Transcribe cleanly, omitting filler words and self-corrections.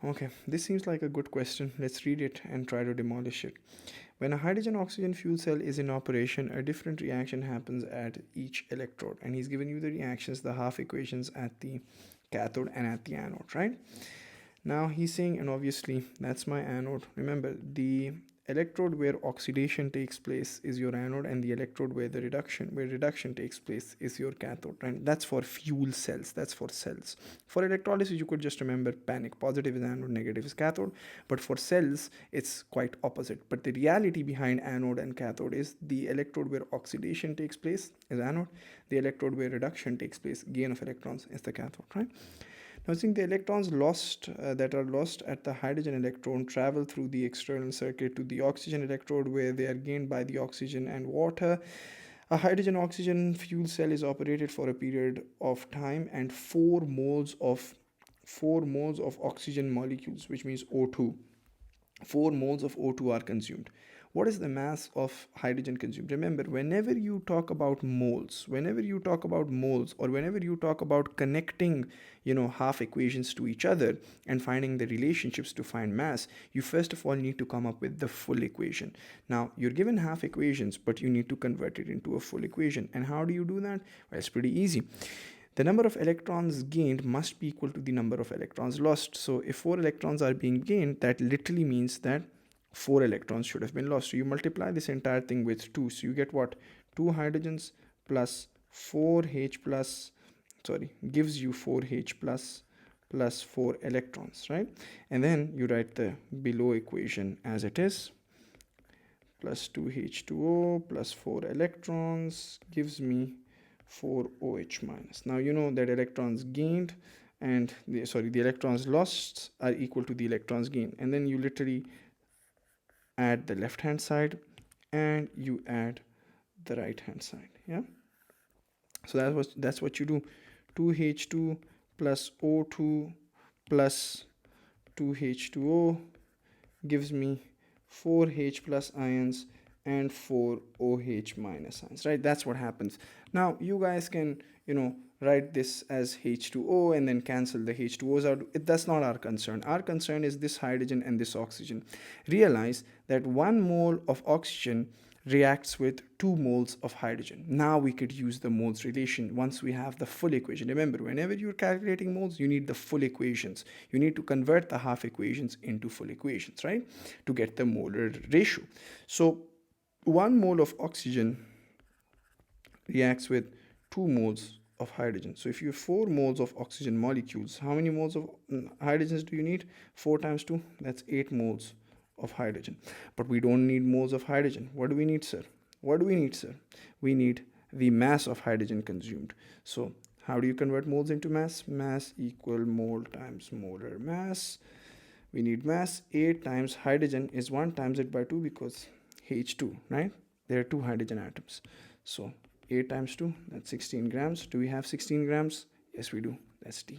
Okay, this seems like a good question. Let's read it and try to demolish it. When a hydrogen oxygen fuel cell is in operation, a different reaction happens at each electrode. And he's given you the reactions, the half equations at the cathode and at the anode, right? Now he's saying, and obviously that's my anode. Remember, the electrode where oxidation takes place is your anode, and the electrode where reduction takes place is your cathode. And that's for fuel cells. That's for cells. For electrolysis, you could just remember panic. Positive is anode, negative is cathode. But for cells, it's quite opposite. But the reality behind anode and cathode is the electrode where oxidation takes place is anode. The electrode where reduction takes place, gain of electrons, is the cathode, right? Now, seeing the electrons that are lost at the hydrogen electrode travel through the external circuit to the oxygen electrode, where they are gained by the oxygen and water. A hydrogen oxygen fuel cell is operated for a period of time, and 4 moles of oxygen molecules, which means O2, 4 moles of O2 are consumed. What is the mass of hydrogen consumed? Remember, whenever you talk about moles, or whenever you talk about connecting, half equations to each other and finding the relationships to find mass, you first of all need to come up with the full equation. Now, you're given half equations, but you need to convert it into a full equation. And how do you do that? Well, it's pretty easy. The number of electrons gained must be equal to the number of electrons lost. So if 4 electrons are being gained, that literally means that 4 electrons should have been lost. So you multiply this entire thing with 2. So you get what? 2 hydrogens plus 4H plus, gives you 4H plus 4 electrons, right? And then you write the below equation as it is. Plus 2H2O plus 4 electrons gives me 4OH minus. Now you know that electrons gained and the electrons lost are equal to the electrons gained, and then you literally add the left hand side and you add the right hand side. Yeah, so that's what you do. 2H2 plus O2 plus 2H2O gives me 4H plus ions and 4OH minus ions, right? That's what happens. Now you guys can write this as H2O and then cancel the H2Os out. That's not our concern. Our concern is this hydrogen and this oxygen. Realize that 1 mole of oxygen reacts with 2 moles of hydrogen. Now we could use the moles relation once we have the full equation. Remember, whenever you're calculating moles, you need the full equations. You need to convert the half equations into full equations, right? To get the molar ratio. So 1 mole of oxygen reacts with 2 moles of hydrogen. So if you have 4 moles of oxygen molecules, how many moles of hydrogens do you need? 4 times 2, that's 8 moles of hydrogen. But we don't need moles of hydrogen. What do we need, sir? We need the mass of hydrogen consumed. So how do you convert moles into mass? Mass equal mole times molar mass. We need mass. 8 times hydrogen is 1 times it by 2 because H2, right? There are 2 hydrogen atoms. So 8 times 2, that's 16 grams. Do we have 16 grams? Yes, we do. That's T.